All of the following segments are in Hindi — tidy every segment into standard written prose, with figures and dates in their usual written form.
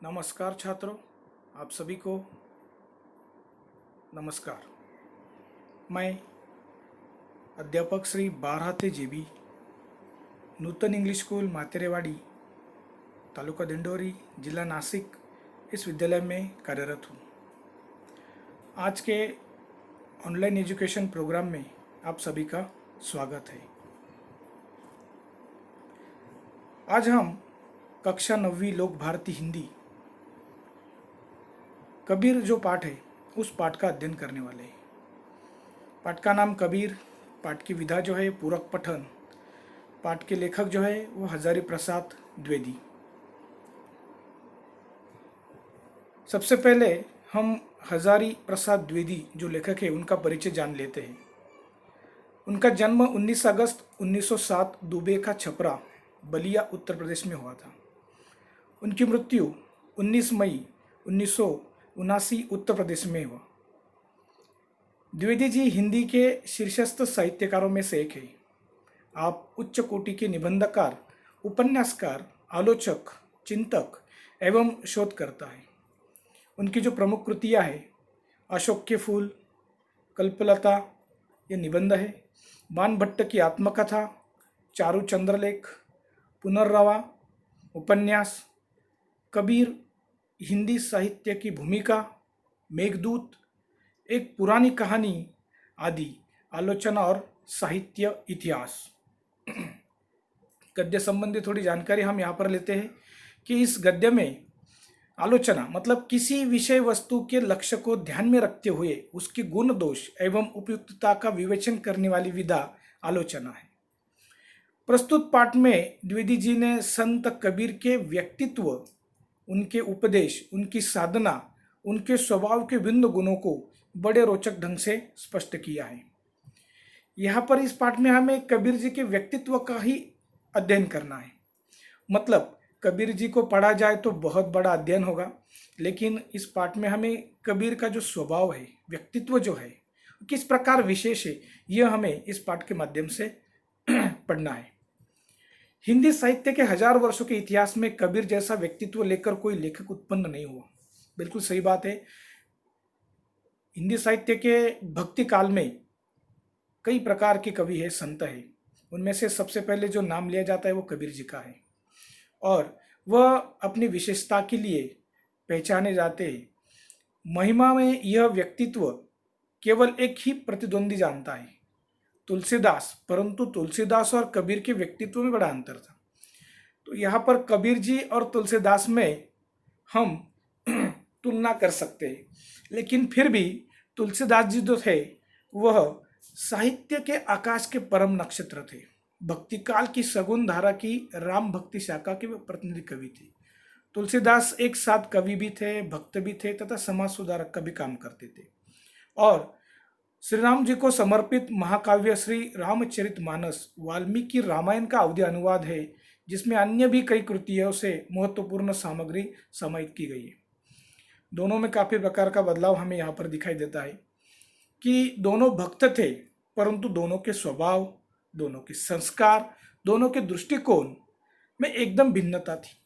नमस्कार छात्रों, आप सभी को नमस्कार। मैं अध्यापक श्री बारहाते जेबी, नूतन इंग्लिश स्कूल मातेरेवाड़ी, तालुका दिंडोरी, जिला नासिक, इस विद्यालय में कार्यरत हूँ। आज के ऑनलाइन एजुकेशन प्रोग्राम में आप सभी का स्वागत है। आज हम कक्षा 9वीं लोक भारती हिंदी कबीर जो पाठ है उस पाठ का अध्ययन करने वाले हैं। पाठ का नाम कबीर, पाठ की विधा जो है पूरक पठन, पाठ के लेखक जो है वो हजारी प्रसाद द्विवेदी। सबसे पहले हम हजारी प्रसाद द्विवेदी जो लेखक है उनका परिचय जान लेते हैं। उनका जन्म 19 अगस्त 1907 दुबे का छपरा, बलिया, उत्तर प्रदेश में हुआ था। उनकी मृत्यु 19 मई 1979 उत्तर प्रदेश में हुआ। द्विवेदी जी हिंदी के शीर्षस्थ साहित्यकारों में से एक है। आप उच्च कोटि के निबंधकार, उपन्यासकार, आलोचक, चिंतक एवं शोधकर्ता है। उनकी जो प्रमुख कृतियाँ हैं, अशोक के फूल, कल्पलता ये निबंध है, बाणभट्ट की आत्मकथा, चारु चंद्रलेख, पुनर्रवा उपन्यास, कबीर, हिंदी साहित्य की भूमिका, मेघदूत, एक पुरानी कहानी आदि आलोचना और साहित्य इतिहास। गद्य संबंधी थोड़ी जानकारी हम यहाँ पर लेते हैं कि इस गद्य में आलोचना मतलब किसी विषय वस्तु के लक्ष्य को ध्यान में रखते हुए उसके गुण दोष एवं उपयुक्तता का विवेचन करने वाली विधा आलोचना है। प्रस्तुत पाठ में द्विवेदी जी ने संत कबीर के व्यक्तित्व, उनके उपदेश, उनकी साधना, उनके स्वभाव के भिन्न गुणों को बड़े रोचक ढंग से स्पष्ट किया है। यहाँ पर इस पाठ में हमें कबीर जी के व्यक्तित्व का ही अध्ययन करना है। मतलब कबीर जी को पढ़ा जाए तो बहुत बड़ा अध्ययन होगा, लेकिन इस पाठ में हमें कबीर का जो स्वभाव है, व्यक्तित्व जो है, किस प्रकार विशेष है, यह हमें इस पाठ के माध्यम से पढ़ना है। हिंदी साहित्य के 1000 वर्षों के इतिहास में कबीर जैसा व्यक्तित्व लेकर कोई लेखक उत्पन्न नहीं हुआ। बिल्कुल सही बात है। हिंदी साहित्य के भक्ति काल में कई प्रकार के कवि है, संत है। उनमें से सबसे पहले जो नाम लिया जाता है वो कबीर जी का है और वह अपनी विशेषता के लिए पहचाने जाते हैं। महिमा में यह व्यक्तित्व केवल एक ही प्रतिद्वंदी जानता है, तुलसीदास। परंतु तुलसीदास और कबीर के व्यक्तित्व में बड़ा अंतर था। तो यहाँ पर कबीर जी और तुलसीदास में हम तुलना कर सकते हैं, लेकिन फिर भी तुलसीदास जी जो थे वह साहित्य के आकाश के परम नक्षत्र थे। भक्ति काल की सगुन धारा की राम भक्ति शाखा के वे प्रतिनिधि कवि थे। तुलसीदास एक साथ कवि भी थे, भक्त भी थे तथा समाज सुधारक का भी काम करते थे। और श्री राम जी को समर्पित महाकाव्य श्री रामचरितमानस वाल्मीकि रामायण का अवधि अनुवाद है, जिसमें अन्य भी कई कृतियों से महत्वपूर्ण सामग्री समाहित की गई है। दोनों में काफ़ी प्रकार का बदलाव हमें यहाँ पर दिखाई देता है कि दोनों भक्त थे, परंतु दोनों के स्वभाव, दोनों के संस्कार, दोनों के दृष्टिकोण में एकदम भिन्नता थी।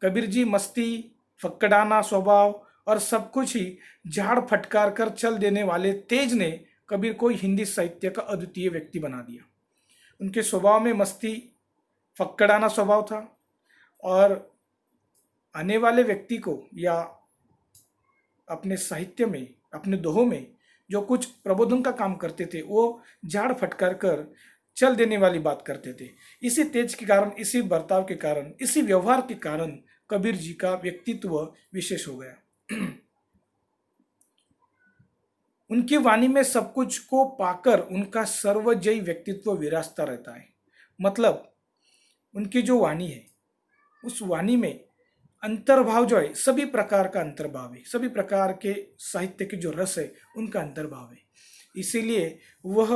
कबीर जी मस्ती, फक्कड़ाना स्वभाव और सब कुछ ही झाड़ फटकार कर चल देने वाले तेज ने कबीर को हिंदी साहित्य का अद्वितीय व्यक्ति बना दिया। उनके स्वभाव में मस्ती, फक्कड़ाना स्वभाव था और आने वाले व्यक्ति को या अपने साहित्य में, अपने दोहों में जो कुछ प्रबोधन का काम करते थे वो झाड़ फटकार कर चल देने वाली बात करते थे। इसी तेज के कारण, इसी बर्ताव के कारण, इसी व्यवहार के कारण कबीर जी का व्यक्तित्व विशेष हो गया। उनकी वाणी में सब कुछ को पाकर उनका सर्वजयी व्यक्तित्व विराजता रहता है। मतलब उनकी जो वाणी है उस वाणी में अंतर्भाव जो है, सभी प्रकार का अंतर्भाव है, सभी प्रकार के साहित्य के जो रस है उनका अंतर्भाव है। इसीलिए वह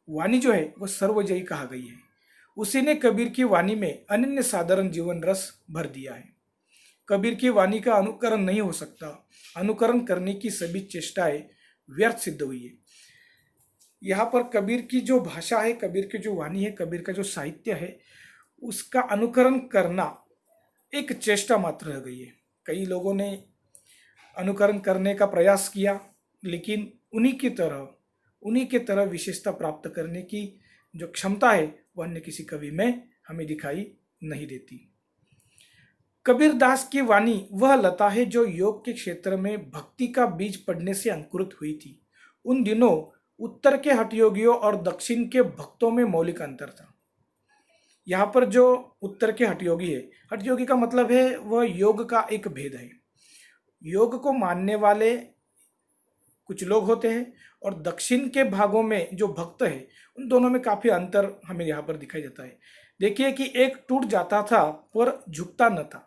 वाणी जो है वह सर्वजयी कहा गई है। उसी ने कबीर की वाणी में अनन्य साधारण जीवन रस भर दिया है। कबीर की वाणी का अनुकरण नहीं हो सकता। अनुकरण करने की सभी चेष्टाएं व्यर्थ सिद्ध हुई है। यहाँ पर कबीर की जो भाषा है, कबीर की जो वाणी है, कबीर का जो साहित्य है, उसका अनुकरण करना एक चेष्टा मात्र रह गई है। कई लोगों ने अनुकरण करने का प्रयास किया, लेकिन उन्हीं की तरह विशेषता प्राप्त करने की जो क्षमता है वह अन्य किसी कवि में हमें दिखाई नहीं देती। कबीरदास की वाणी वह लता है जो योग के क्षेत्र में भक्ति का बीज पड़ने से अंकुरित हुई थी। उन दिनों उत्तर के हठयोगियों और दक्षिण के भक्तों में मौलिक अंतर था। यहाँ पर जो उत्तर के हठयोगी है, हठयोगी का मतलब है वह योग का एक भेद है। योग को मानने वाले कुछ लोग होते हैं और दक्षिण के भागों में जो भक्त है उन दोनों में काफी अंतर हमें यहाँ पर दिखाई देता है। देखिए कि एक टूट जाता था पर झुकता न था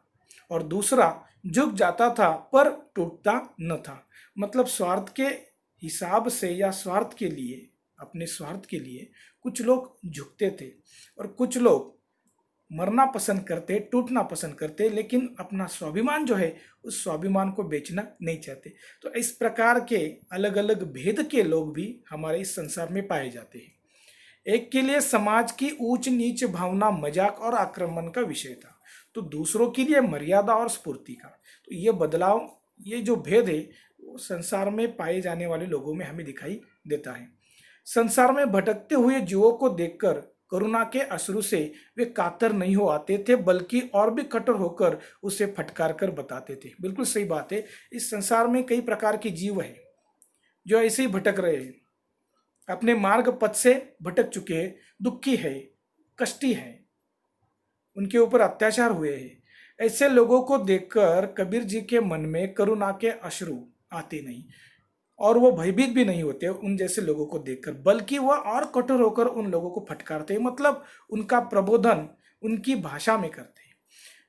और दूसरा झुक जाता था पर टूटता न था। मतलब स्वार्थ के हिसाब से या स्वार्थ के लिए, अपने स्वार्थ के लिए कुछ लोग झुकते थे और कुछ लोग मरना पसंद करते, टूटना पसंद करते, लेकिन अपना स्वाभिमान जो है उस स्वाभिमान को बेचना नहीं चाहते। तो इस प्रकार के अलग अलग भेद के लोग भी हमारे इस संसार में पाए जाते हैं। एक के लिए समाज की ऊंच नीच भावना मजाक और आक्रमण का विषय था, तो दूसरों के लिए मर्यादा और स्फूर्ति का। तो ये बदलाव, ये जो भेद है वो संसार में पाए जाने वाले लोगों में हमें दिखाई देता है। संसार में भटकते हुए जीवों को देखकर करुणा के अश्रु से वे कातर नहीं हो आते थे, बल्कि और भी कठोर होकर उसे फटकार कर बताते थे। बिल्कुल सही बात है। इस संसार में कई प्रकार के जीव हैं जो ऐसे ही भटक रहे हैं, अपने मार्ग पथ से भटक चुके हैं, दुखी है, कष्टी है, उनके ऊपर अत्याचार हुए हैं। ऐसे लोगों को देखकर कबीर जी के मन में करुणा के अश्रु आते नहीं और वो भयभीत भी नहीं होते उन जैसे लोगों को देखकर, बल्कि वह और कठोर होकर उन लोगों को फटकारते हैं। मतलब उनका प्रबोधन उनकी भाषा में करते हैं।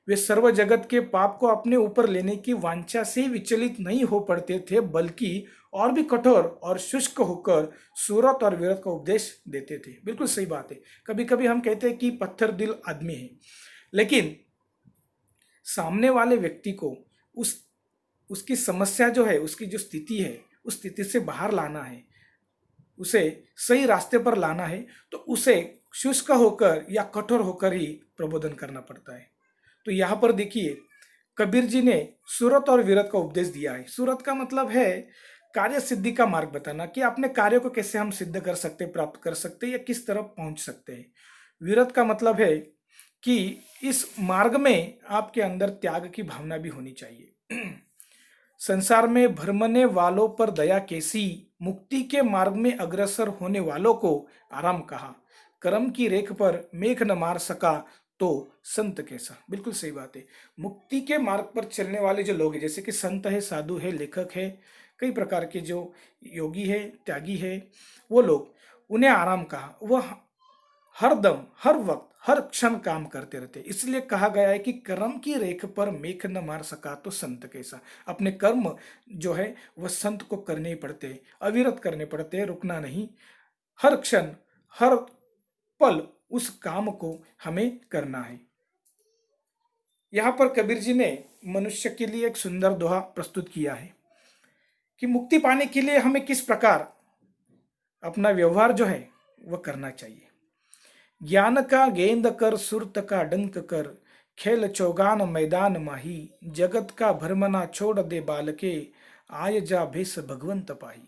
वे सर्व जगत के पाप को अपने ऊपर लेने की वांछा से विचलित नहीं हो पड़ते थे, बल्कि और भी कठोर और शुष्क होकर सूरत और वीरत का उपदेश देते थे। बिल्कुल सही बात है। कभी कभी हम कहते हैं कि पत्थर दिल आदमी है, लेकिन सामने वाले व्यक्ति को उसकी समस्या जो है, उसकी जो स्थिति है, उस स्थिति से बाहर लाना है, उसे सही रास्ते पर लाना है, तो उसे शुष्क होकर या कठोर होकर ही प्रबोधन करना पड़ता है। तो यहाँ पर देखिए कबीर जी ने सूरत और वीरत का उपदेश दिया है। सूरत का मतलब है कार्य सिद्धि का मार्ग बताना, कि अपने कार्य को कैसे हम सिद्ध कर सकते, प्राप्त कर सकते या किस तरफ पहुंच सकते हैं। वीरत का मतलब है कि इस मार्ग में आपके अंदर त्याग की भावना भी होनी चाहिए। संसार में भ्रमने वालों पर दया कैसी, मुक्ति के मार्ग में अग्रसर होने वालों को आराम कहा, कर्म की रेख पर मेघ न मार सका तो संत कैसा। बिल्कुल सही बात है। मुक्ति के मार्ग पर चलने वाले जो लोग हैं, जैसे कि संत है, साधु है, लेखक है, कई प्रकार के जो योगी है, त्यागी है, वो लोग, उन्हें आराम कहा। वह हर दम, हर वक्त, हर क्षण काम करते रहते। इसलिए कहा गया है कि कर्म की रेख पर मेघ न मार सका तो संत कैसा। अपने कर्म जो है वह संत को करने ही पड़ते हैं, अविरत करने पड़ते हैं, रुकना नहीं। हर क्षण, हर पल उस काम को हमें करना है। यहाँ पर कबीर जी ने मनुष्य के लिए एक सुंदर दोहा प्रस्तुत किया है कि मुक्ति पाने के लिए हमें किस प्रकार अपना व्यवहार जो है वह करना चाहिए। ज्ञान का गेंद कर, सुरत का डंक कर, खेल चौगान मैदान माही, जगत का भरमना छोड़ दे बालके, आय जा भेस भगवंत पाही।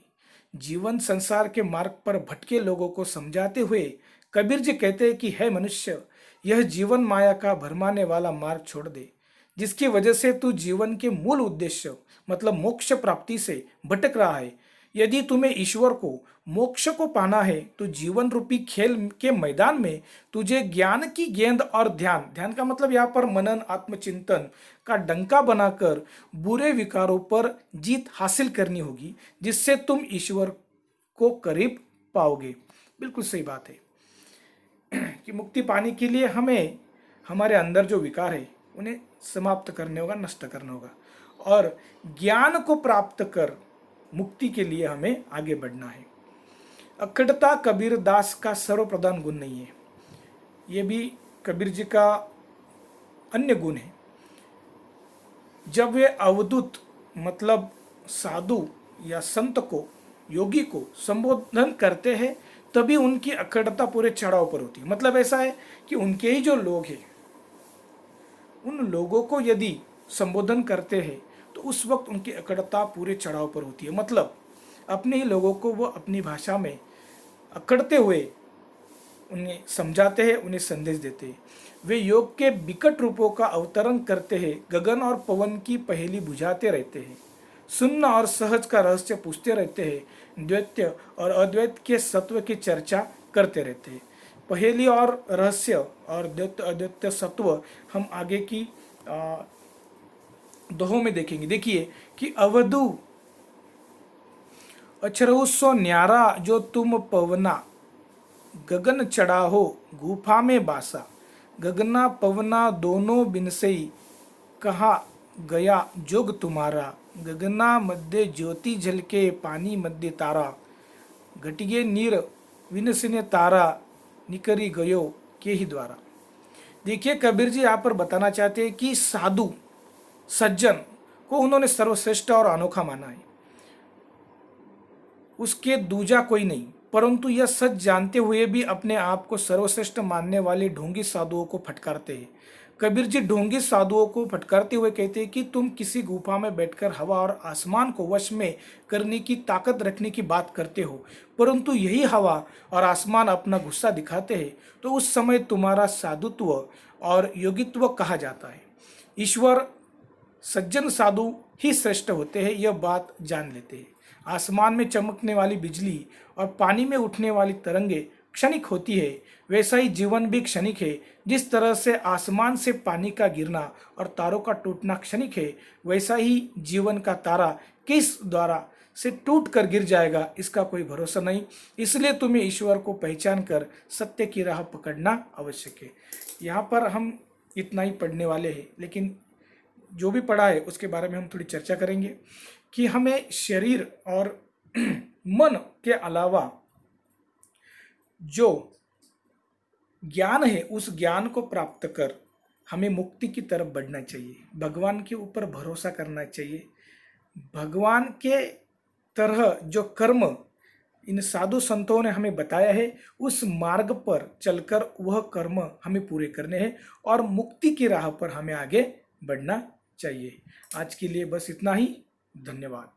जीवन संसार के मार्ग पर भटके लोगों को समझाते हुए कबीर जी कहते हैं कि है मनुष्य, यह जीवन माया का भरमाने वाला मार्ग छोड़ दे, जिसकी वजह से तू जीवन के मूल उद्देश्य मतलब मोक्ष प्राप्ति से भटक रहा है। यदि तुम्हें ईश्वर को, मोक्ष को पाना है तो जीवन रूपी खेल के मैदान में तुझे ज्ञान की गेंद और ध्यान, ध्यान का मतलब यहाँ पर मनन, आत्मचिंतन का डंका बनाकर बुरे विकारों पर जीत हासिल करनी होगी, जिससे तुम ईश्वर को करीब पाओगे। बिल्कुल सही बात है कि मुक्ति पाने के लिए हमें हमारे अंदर जो विकार है उन्हें समाप्त करने होगा, नष्ट करना होगा, और ज्ञान को प्राप्त कर मुक्ति के लिए हमें आगे बढ़ना है। अखंडता कबीर दास का सर्वप्रधान गुण नहीं है, ये भी कबीर जी का अन्य गुण है। जब वे अवधूत मतलब साधु या संत को, योगी को संबोधन करते हैं तभी उनकी अखंडता पूरे चढ़ाव पर होती है। मतलब ऐसा है कि उनके ही जो लोग हैं, उन लोगों को यदि संबोधन करते हैं तो उस वक्त उनकी अकड़ता पूरे चढ़ाव पर होती है। मतलब अपने ही लोगों को वो अपनी भाषा में अकड़ते हुए उन्हें समझाते हैं, उन्हें संदेश देते हैं। वे योग के विकट रूपों का अवतरण करते हैं, गगन और पवन की पहेली बुझाते रहते हैं, शून्य और सहज का रहस्य पूछते रहते हैं, द्वैत और अद्वैत के सत्व की चर्चा करते रहते हैं। पहेली और रहस्य और द्वैत अद्वैत सत्व हम आगे की दोहों में देखेंगे। देखिए कि अवधु अचरहु सो न्यारा जो तुम पवना, गगन चढ़ा हो गुफा में बासा, गगना पवना दोनों बिनसई, कहा गया जोग तुम्हारा, गगना मध्य ज्योति झलके पानी मध्य तारा, घटिगे नीर विनसिने तारा, निकरी गयो के ही द्वारा। देखिए कबीर जी यहाँ पर बताना चाहते हैं कि साधु सज्जन को उन्होंने सर्वश्रेष्ठ और अनोखा माना है, उसके दूजा कोई नहीं, परंतु यह सच जानते हुए भी अपने आप को सर्वश्रेष्ठ मानने वाले ढोंगी साधुओं को फटकारते हैं। कबीर जी ढोंगी साधुओं को फटकारते हुए कहते हैं कि तुम किसी गुफा में बैठकर हवा और आसमान को वश में करने की ताकत रखने की बात करते हो, परंतु यही हवा और आसमान अपना गुस्सा दिखाते हैं तो उस समय तुम्हारा साधुत्व और योगित्व कहा जाता है। ईश्वर सज्जन साधु ही श्रेष्ठ होते हैं, यह बात जान लेते हैं। आसमान में चमकने वाली बिजली और पानी में उठने वाली तरंगे क्षणिक होती है, वैसा ही जीवन भी क्षणिक है। जिस तरह से आसमान से पानी का गिरना और तारों का टूटना क्षणिक है, वैसा ही जीवन का तारा किस द्वारा से टूट कर गिर जाएगा इसका कोई भरोसा नहीं। इसलिए तुम्हें ईश्वर को पहचान कर सत्य की राह पकड़ना आवश्यक है। यहाँ पर हम इतना ही पढ़ने वाले हैं, लेकिन जो भी पढ़ा है उसके बारे में हम थोड़ी चर्चा करेंगे कि हमें शरीर और मन के अलावा जो ज्ञान है उस ज्ञान को प्राप्त कर हमें मुक्ति की तरफ बढ़ना चाहिए, भगवान के ऊपर भरोसा करना चाहिए। भगवान के तरह जो कर्म इन साधु संतों ने हमें बताया है उस मार्ग पर चलकर वह कर्म हमें पूरे करने हैं और मुक्ति की राह पर हमें आगे बढ़ना चाहिए। आज के लिए बस इतना ही। धन्यवाद।